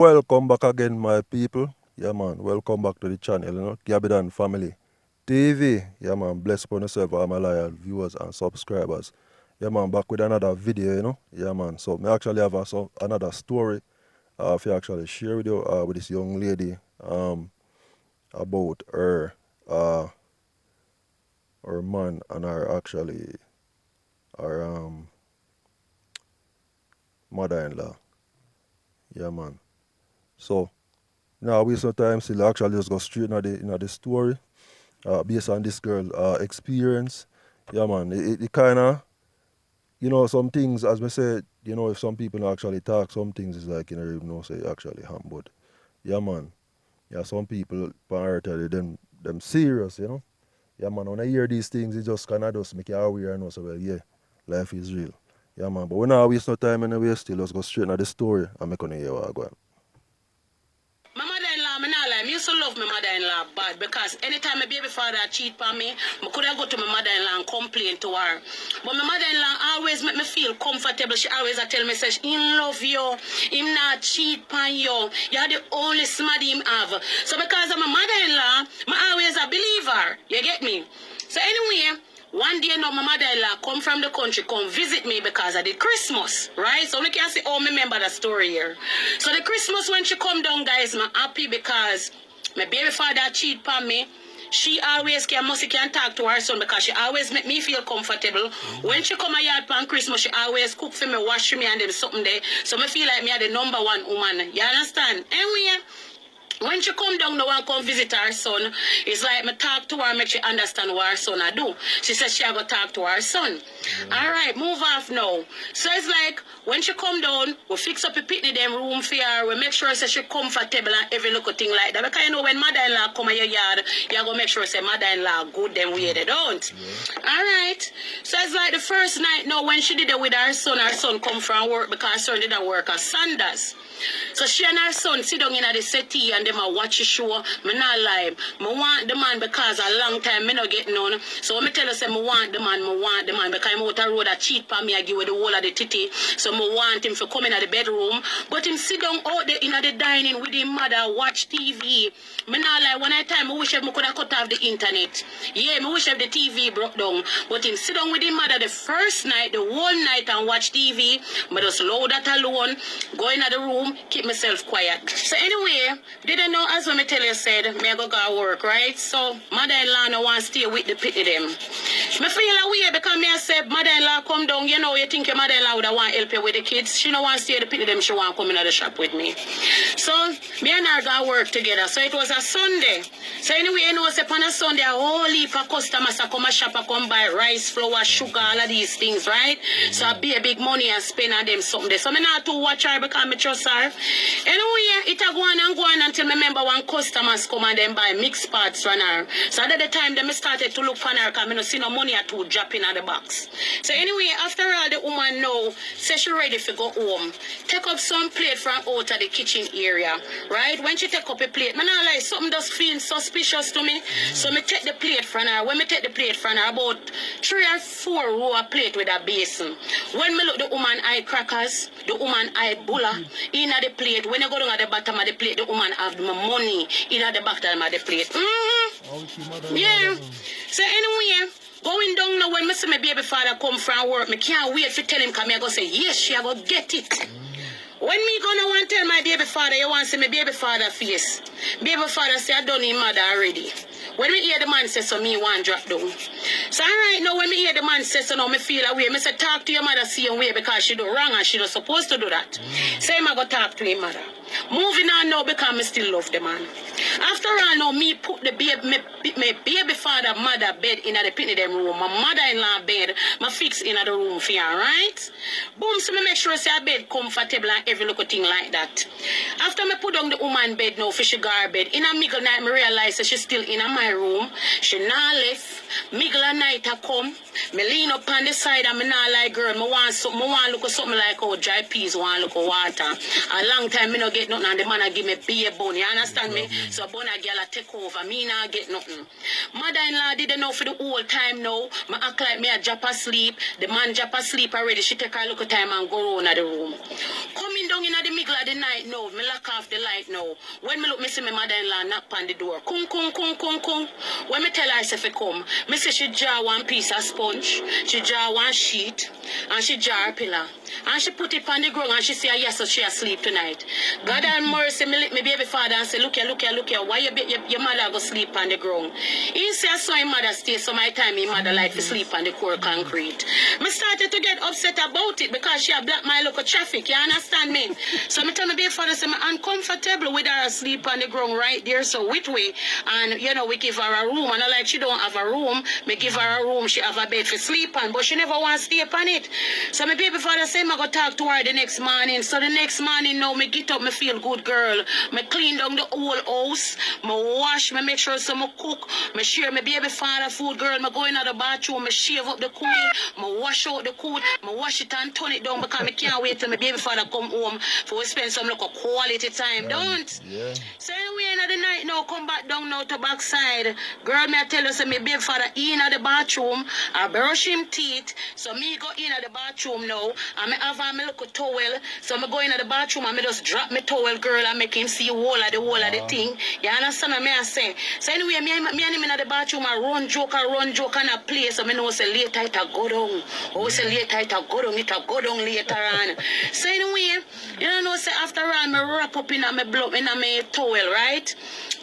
Welcome back again, my people. Yeah, man. Welcome back to the channel, Gabidan Family TV. Yeah, man. Bless upon yourself, all my loyal viewers and subscribers. Yeah, man. Back with another video, Yeah, man. So, I actually have another story if you actually share with you with this young lady about her man and her mother-in-law. Yeah, man. So, now we sometimes still actually just go straight into the story. Based on this girl experience. Yeah, man, it kind of, some things, as we said, if some people don't actually talk, some things is like, you don't even know, say, actually harm. But, yeah, man, yeah, some people, on earth, them serious, Yeah, man, when I hear these things, it just kind of just make you aware and know, so, well, yeah, life is real. Yeah, man, but we're not waste no time anyway, still, let's go straight into the story and make on hear what I go on. My mother-in-law, me not lie, me used to love my mother-in-law bad because anytime my baby father cheat on me, I could have go to my mother-in-law and complain to her. But my mother-in-law always make me feel comfortable. She always tell me, say, him love you, him not cheat on you. You're the only somebody him have. So because of my mother-in-law, I always a believer. You get me? So anyway, one day now my mother-in-law come from the country, come visit me because of the Christmas, right? So we can see, oh, me remember the story here. So the Christmas when she come down, guys, I'm happy because my baby father cheat on me. She always can talk to her son because she always make me feel comfortable. When she come a yard on Christmas, she always cook for me, wash me and them something there. So me feel like me are the number one woman. You understand? Anyway, when she come down now and come visit her son, it's like me talk to her, make she understand what her son I do. She says she go talk to her son. All right, move off now. So it's like when she come down, we fix up a picnic them room for her. We make sure say she comfortable and every little thing like that. Because you know when mother-in-law come in your yard, you go make sure say mother-in-law good them way they don't. All right. So it's like the first night now when she did it with her son come from work because her son didn't work at Sanders. So she and her son sit down in the settee and them a watch the show. Me not lie. Me want the man because a long time me not get none. So when me tell you say me want the man because I'm out the road a cheat on me, I give you the whole of the titty. So me want him to come in the bedroom. But him sit down out there in the dining with his mother, watch TV. Me not lie, one time I wish I could have cut off the internet. Yeah, me wish if the TV broke down. But him sit down with his mother the first night, the whole night and watch TV. Me just load that alone, go in the room, keep myself quiet. So anyway, didn't know as when me tell you said, me go work, right? So mother-in-law no want to stay with the pity them. Me feel a way because me I said mother-in-law come down, you think your mother-in-law would want to help you with the kids. She no want to stay with the pity them, she want to come in the shop with me. So me and her go work together. So it was a Sunday. So anyway, say on a Sunday, a whole heap of customers come a shop, come buy rice, flour, sugar, all of these things, right? So I pay big money and spend on them something. So me not to watch her because me trust her. Anyway, it a go on until me remember one customers come and them buy mixed parts from her. So at the time, them started to look for her because I no see no money at all dropping in the box. So anyway, after all, the woman know, say she ready to go home. Take up some plate from out of the kitchen area, right? When she take up a plate, man, I like something does feel suspicious to me. So me take the plate from her. When me take the plate from her, about 3 or 4 row of plate with a basin. When me look the woman eye crackers, the woman eye bulla in the plate. When you go down at the bottom of the plate, the woman have the money in the bottom of the plate. Yeah. So anyway, going down now when me see my baby father come from work, me can't wait to tell him come here go say, yes, she go get it. When me gonna want to tell my baby father, you want to see my baby father face. Baby father say, I done him mother already. When me hear the man say so, me want drop down. So right now, when me hear the man say so, now me feel away. Me say, talk to your mother same way because she do wrong and she not supposed to do that. Say, I go talk to him mother. Moving on now because me still love the man. After all now, me put the baby, my baby father mother bed in the picnic them room. My mother-in-law bed, my fix in the room for her, right? Boom, so me make sure say a bed comfortable and every little thing like that. After me put on the woman bed now for she go her bed, in a middle night me realize that she's still in my room. She not left. Middle of night I come. Me lean up on the side and me not like girl. Me want look at something like how dry peas want look at water. A long time me no get nothing and the man a give me beer bone. You understand me? So bone a girl a take over. Me not get nothing. Mother-in-law didn't know for the whole time now. Me act like me a drop asleep. The man drop asleep already. She take a look at time and go around the room. Coming down in the middle of the night now. Me lock off the light now. When me look, me see my mother-in-law knock on the door. Kung, kung, kung, kung, kung. When me tell her if she come, me see she draw one piece of sponge, she draw one sheet, and she draw a pillow. And she put it on the ground and she say, yes, so she asleep tonight. God and mercy, me lick me baby father and say, look here, why your mother go sleep on the ground? He say, I saw his mother stay, so my time his mother like to sleep on the core concrete. Me started to get upset about it because she a black my local traffic, you understand me? So me tell my baby father, say, I'm uncomfortable with her asleep on the ground right there, so which way? And, you know, we give her a room, and I like she don't have a room, me give her a room, she have a bed for sleep on, but she never want to stay upon it. So my baby father say, I go talk to her the next morning. So the next morning now, me get up, me feel good girl. Me clean down the whole house. Me wash, me make sure some cook. Me share my baby father food girl. Me go in the bathroom, me shave up the cool. Me wash out the cool. Me wash it and turn it down because me can't wait till my baby father come home for we spend some like a quality time. Don't. Yeah. So anyway, in the night now, come back down now to backside. Girl, me I tell you, say my baby father in the bathroom. I brush him teeth. So me go in the bathroom now. And me have my little towel. So I go in the bathroom and I just drop my towel, girl, and make him see the whole of the thing. You understand what I say? So anyway, me and him in the bathroom, I run joke and I play. So I know say later it a go down. Oh, say later it a go down, later on. So anyway, you know, say after all, I wrap up in my blood, in my towel, right?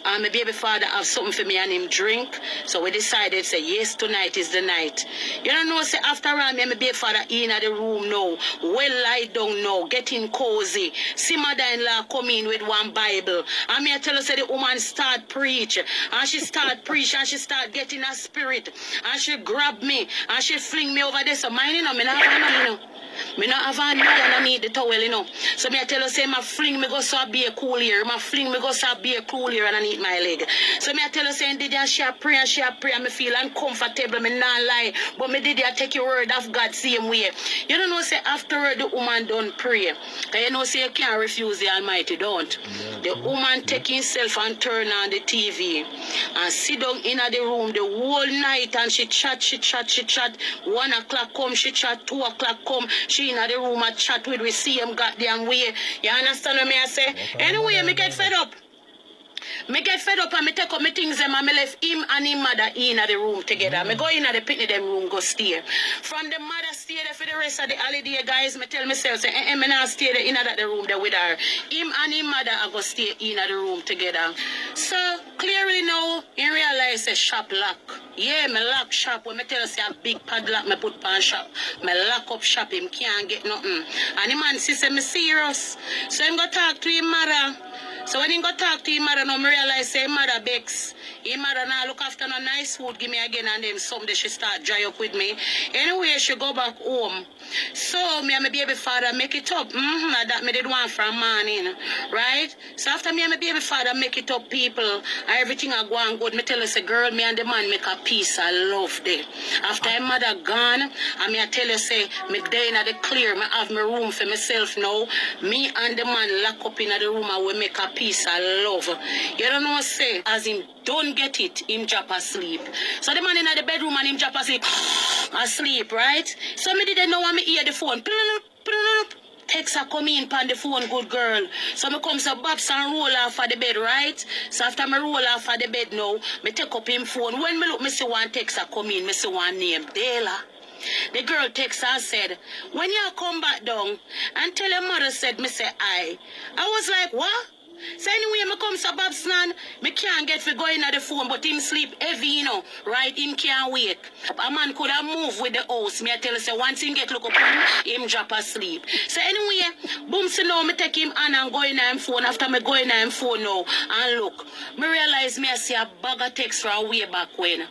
And my baby father have something for me and him drink. So we decided, say, yes, tonight is the night. You know, say after all, me and my baby father in the room now. Well lie down now, getting cozy. See mother-in-law come in with one Bible. And me I tell her, say the woman start preach. And she start preach and she start getting a spirit. And she grab me and she fling me over there. So mine, you know, me not have no, you know. Me not have any and I need the towel, you know. So me I tell her, say, my fling me go so be a cool here. My fling me go so be a cool here and I need my leg. So me I tell her, say, did you she a pray and me feel uncomfortable, me not lie. But me did you take your word of God same way. You don't know, say, after the woman don't pray. Because you know, say, you can't refuse the Almighty, don't. Yeah. The woman take himself and turn on the TV and sit down in the room the whole night and she chat. 1 o'clock come, she chat, 2 o'clock come. She in the room and chat with we see him goddamn way. You understand what me I say? Anyway, me get fed up. Me get fed up and me take up my things them and me left him and his mother in the room together. Me go in the picnic them room, go stay. From the mother stay there for the rest of the holiday, guys, me tell myself, say, me not stay there in the room there with her. Him and his mother are go stay in the room together. So, clearly now, you realize a shop lock. Yeah, me lock shop. When me tell you, say a big padlock me put pan shop. Me lock up shop, him can't get nothing. And the man say me serious. So him go talk to his mother. So when he go talk to his mother, now me realize say his mother begs. His mother now look after no nice food, give me again, and then someday she start dry up with me. Anyway, she go back home. So me and my baby father make it up. That me did one from morning, right? So after me and my baby father make it up, people, everything I go on good. Me tell her, say, girl, me and the man make a peace of love there. After his mother gone, and me I tell her, say, me there in the clear, me have my room for myself now. Me and the man lock up in the room and we make a peace of love. You don't know what I say? As him don't get it, him drop asleep. So the man in the bedroom and him drop asleep, right? So me didn't know when me hear the phone. Text her come in on the phone, good girl. So me come so Babs and roll off of the bed, right? So after me roll off of the bed now, me take up him phone. When me look, me see one text her come in, me see one name, Dela. The girl text her and said, when you come back down and tell your mother said, me say I was like, what? So anyway, me come to Bob's nan, me can't get for going at the phone, but him sleep heavy, you know, right? Him can't wake. A man could have moved with the house. Me I tell you, say, once him get look up him drop asleep. So anyway, boom, so now me take him on and go in him phone. After me go in him phone now, and look, me realize me I see a bag of text from way back when.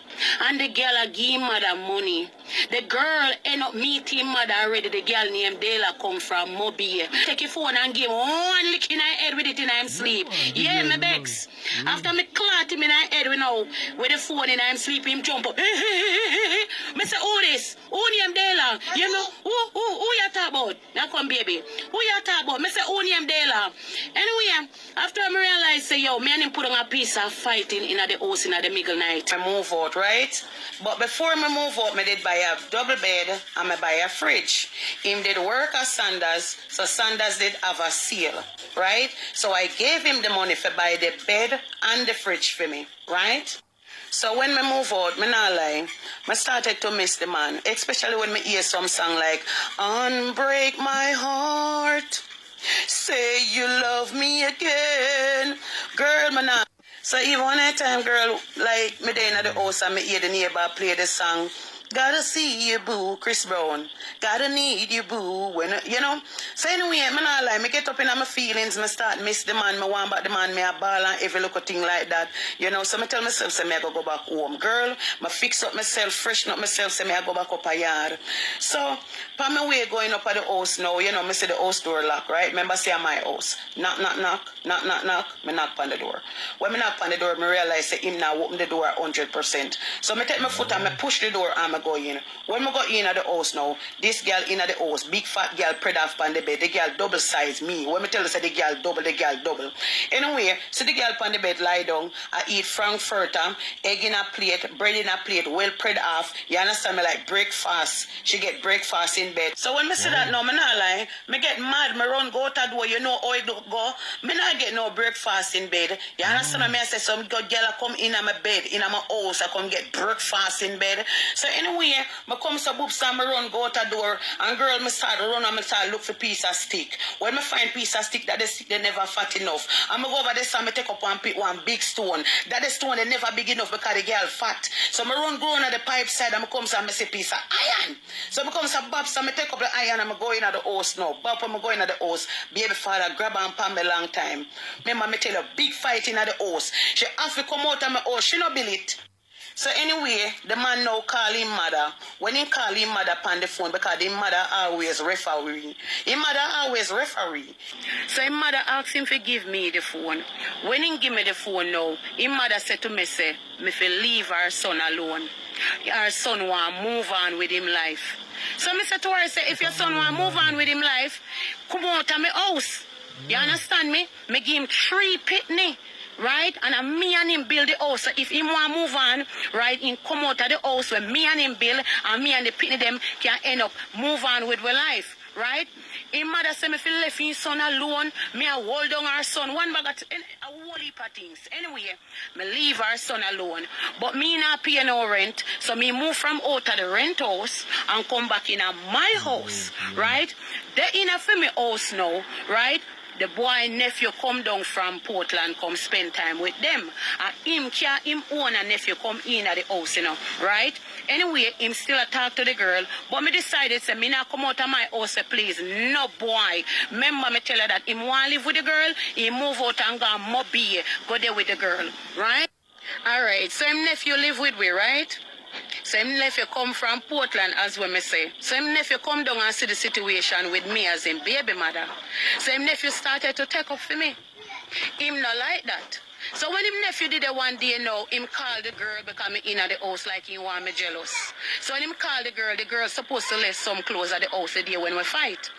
And the girl a give him mother money. The girl end up meeting mother already. The girl named Dela come from Mobile. Take your phone and give him one lick in her head with it in him sleep. Yeah, me begs. After me clot him in her head, you know, with the phone in him sleep, him jump up. Me say, who this? Who name Dela? You know, who you talk about? Now come, baby. Who you talk about? Me say, who name Dela? Anyway, after I realize, say, yo, me and him put on a piece of fighting in the house in the middle night. I move out, right? But before me move out, me did buy a double bed and me buy a fridge. Him did work at Sanders, so Sanders did have a sale. right? So I gave him the money for buy the bed and the fridge for me, right? So when me move out, me not lie, I started to miss the man, especially when me hear some song like Unbreak My Heart, say you love me again. Girl, me not. So even one time, girl, like me there in the house and me hear the neighbor play the song, gotta see you boo, Chris Brown. Gotta need you boo. When you know. So anyway, me not lie, me get up in my feelings, me start miss the man, me want back the man, me a ball and every little thing like that. You know, so me tell myself, say me I go back home. Girl, me fix up myself, freshen up myself, say me I go back up a yard. So, on my way going up at the house now, you know, me see the house door lock, right? Remember say my house. Knock, knock, knock, knock, knock, knock. Me knock on the door. When me knock on the door, me realize say him now open the door 100%. So me take my foot and me push the door and me go in. When me go in at the house now, this girl in at the house, big fat girl spread off on the bed. The girl double size me. When me tell her say the girl double, the girl double. Anyway, so the girl on the bed lie down. I eat frankfurter, egg in a plate, bread in a plate, well spread off. You understand me, like breakfast. She get breakfast in bed. So when me see that now, me not lie, me get mad, me run go to door, you know how it go. Me not get no breakfast in bed. You understand me? I say some good girl come in my bed, in my house, I come get breakfast in bed. So anyway, me come so boobs and me run go to door, and girl me start run and me start look for piece of stick. When me find piece of stick, that the stick they never fat enough. And me go over there and me take up one big stone. That the stone they never big enough because the girl fat. So me run go on the pipe side and me come and me see piece of iron. So me come so Bob, so me take up the iron and me go in at the house now. Bob when me go in at the house, baby father grab and pan me long time. Remember me tell you, big fight in at the house. She have to come out of my house, she no build it. So anyway, the man now call him mother. When he call him mother on the phone, because his mother always referee. His mother always referee. So his mother asked him to give me the phone. When he give me the phone now, his mother said to me, say, me fi leave our son alone. Our son want move on with him life. So I said to her, say, if your son want move on with him life, come out of my house. You understand me? Me give him 3 pitney. Right? And me and him build the house. So if him want move on, right, him come out of the house where me and him build, and me and the pitney them can end up move on with our life. Right? His mother said me feel left his son alone. Me a hold down our son. One bag of a whole heap of things. Anyway, me leave our son alone. But me not pay no rent. So me move from out of the rent house and come back in my house. Right? They in a family house now. Right? The boy nephew come down from Portland, come spend time with them. And him own a nephew come in at the house, you know, right? Anyway, him still talk to the girl. But me decided, say, me not come out of my house, say, please, no boy. Remember me tell her that him want live with the girl, he move out and go Mobile, go there with the girl, right? All right, so him nephew live with me, right? So him nephew come from Portland, as we may say. So him nephew come down and see the situation with me as him baby mother. So him nephew started to take up for me. Him not like that. So when him nephew did it one day now, him called the girl because me in at the house like he want me jealous. So when him called the girl supposed to let some clothes at the house the day when we fight.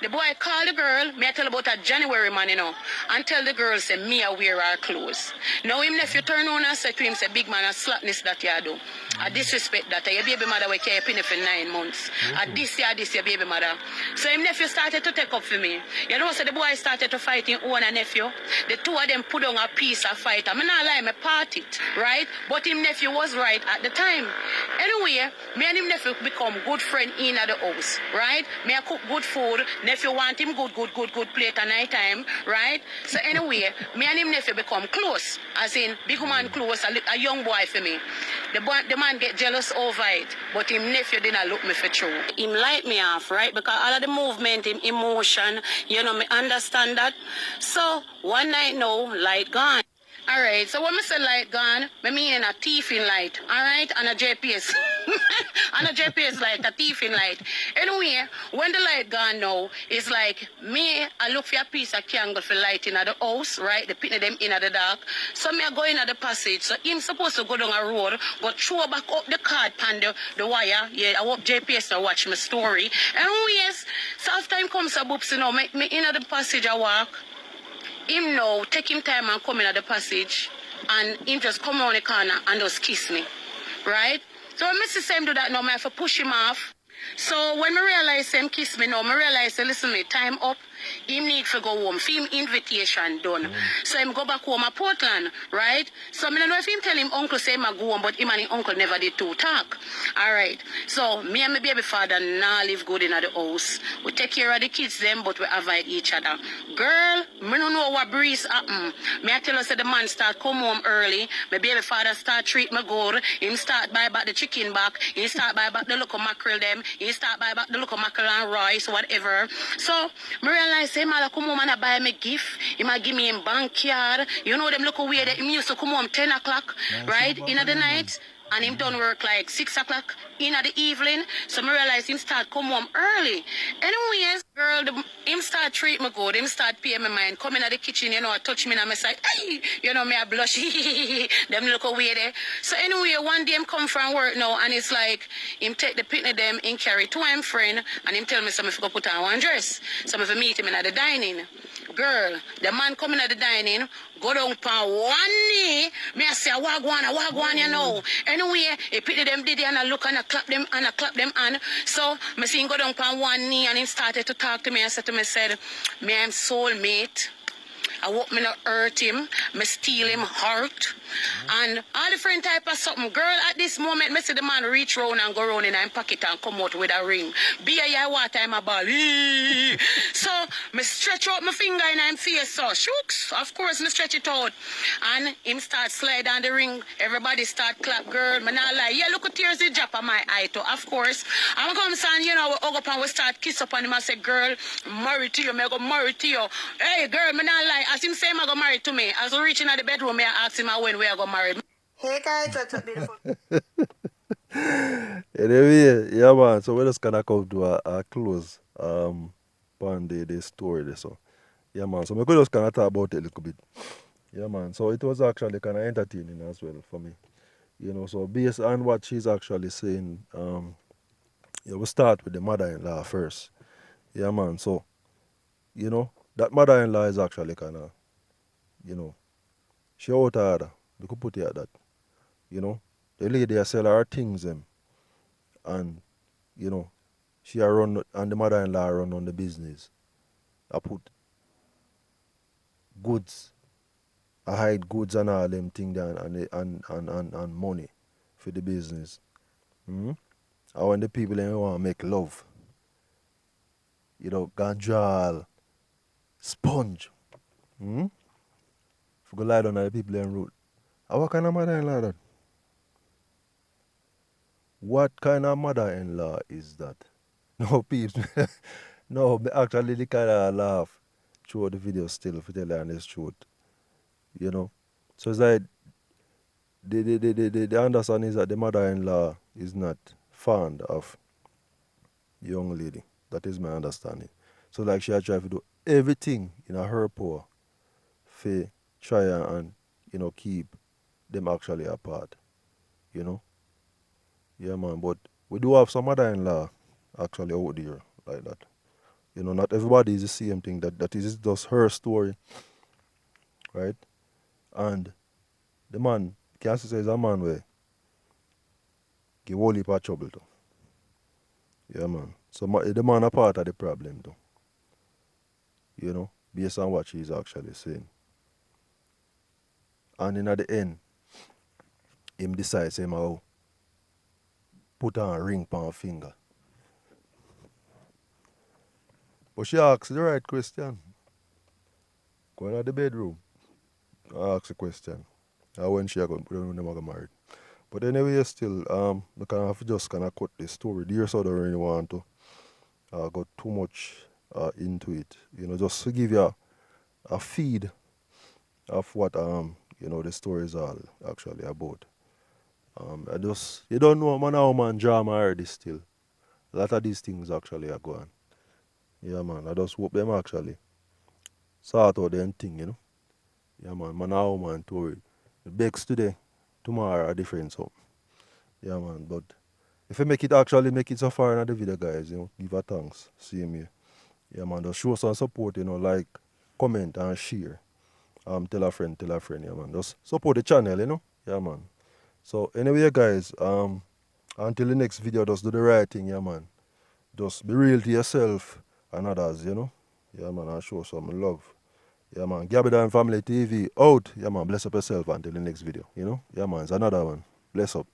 The boy called the girl, me I tell about a January man, you know, and tell the girl, say, me I wear her clothes. Now him nephew turn on and say to him, say, big man, a slackness that you do. I disrespect that. Your baby mother will carry a penny for 9 months. This your baby mother. So him nephew started to take up for me. You know, so the boy started to fight him own and nephew. The two of them put on a piece of fight. I mean, not lie, me part it, right? But him nephew was right at the time. Anyway, me and him nephew become good friend in at the house, right? Me I cook good food. Nephew want him good plate at night time, right? So anyway, me and him nephew become close. As in, big man close, a young boy for me. The man get jealous over it, but him nephew didn't look me for true. Him light me off, right? Because all of the movement, him emotion, you know, me understand that. So, one night now, light gone. Alright, so when I say light gone, I mean a thief in light, alright, and a GPS. And a GPS light, a thief in light. Anyway, when the light gone now, it's like me, I look for a piece of candle for light in the house, right? The pin them in the dark. So me I go in the passage. So him supposed to go down a road, but throw back up the card pan the wire. Yeah, I hope GPS to watch my story. Anyways, so after him comes a boops, you know, me in the passage I walk. Him now take him time and come in at the passage, and him just come around the corner and just kiss me, right? So when I see him do that now, I have to push him off. So when I realize him kiss me now, I realize, listen me, time up. Him need to go home. Film invitation done. So him go back home at Portland, right? So I don't know if him tell him uncle say him a go home, but him and him uncle never did two talk. Alright. So me and my baby father now live good in the house. We take care of the kids them, but we avoid each other. Girl, me don't know what breeze happen. Me I tell us that the man start come home early. My baby father start treat me good. Him start buy back the chicken back. He start buy back the local mackerel them. He start buy back the local mackerel and rice, whatever. So me realize him I come home and I buy me gift. He might give me in backyard. You know them look away that him used to come home 10 o'clock, right? In the night. And him done work like 6 o'clock in the evening. So I realize him start come home early. Anyways, girl, him start treat me good. Him start pay me mind. Come in the kitchen, touch me and I say, hey, me I blush. Them look away there. So anyway, one day him come from work now and it's like, him take the picnic them, him carry to him friend and him tell me something if I go put on one dress. So if I meet him in the dining. Girl, the man coming at the dining, go down on one knee. Me I say, wagwan, you know. Anyway, he pity them did and I look and I clap them and so me see him go down on one knee and he started to talk to me and said to me, me I'm soulmate. I hope me not hurt him. Me steal him heart. And all different type of something. Girl, at this moment, me see the man reach round and go round in his pocket and come out with a ring. Be a ya what time a ball. So, me stretch out my finger in his face. So, shooks. Of course, me stretch it out. And him start slide on the ring. Everybody start clap. Girl, me not lie. Yeah, look at tears the drop on my eye too. Of course. I'm come son, we hug up and we start kiss up on him and say, girl, married to you. Me go married to you. Hey, girl, me not lie. As him say, I go married to me. As we reaching at the bedroom, me I ask him when we are go married. Hey guys, what's up, beautiful? Anyway, yeah man, so we just kinda come to a close on the story there. So yeah man, so we could just kinda talk about it a little bit. Yeah man. So it was actually kinda entertaining as well for me. So based on what she's actually saying, yeah, we start with the mother-in-law first. Yeah man. So, that mother-in-law is actually kinda, you know, she out of order. We could put it at that. The lady a sell her things them and you know, she a run and the mother-in-law run on the business. I put goods, I hide goods and all them thing down and money for the business. Mm? And when the people they want to make love, ganjal, sponge. Mm? If you go lie down on the people in road. What kind of mother-in-law that? What kind of mother-in-law is that? No, peeps. No, actually, they kind of laugh through the video still, if you tell you honest truth. So it's like, the understanding is that the mother-in-law is not fond of the young lady. That is my understanding. So like she had tried to do everything in her power to try and, keep them actually apart. You know? Yeah, man. But we do have some mother-in-law actually out there like that. Not everybody is the same thing. That is just her story, right? And the man, Cassie says a man where give whole heap of trouble too. Yeah, man. So the man a part of the problem too. Based on what she's actually saying. And in at the end, him decides him how put on a ring on her finger. But she asks the right question. Going to the bedroom. I ask the question. When she going when them get married. But anyway, still, we kind of just kind of cut the story there, so I don't really want to go too much into it. Just to give you a feed of what the story is all actually about. You don't know man how man drama already still. A lot of these things actually are going. Yeah man, I just hope them actually sort out them thing. Yeah man how man story. The begs today, tomorrow are different so. Yeah man, but if you make it so far in the video guys, give a thanks. See me. Yeah man, just show some support, like, comment and share. Tell a friend, yeah man. Just support the channel. Yeah man. So anyway guys, until the next video, just do the right thing, yeah man. Just be real to yourself and others. Yeah, man, I show some love. Yeah, man. Gabidan Family TV out. Yeah, man. Bless up yourself until the next video. You know? Yeah, man. It's another one. Bless up.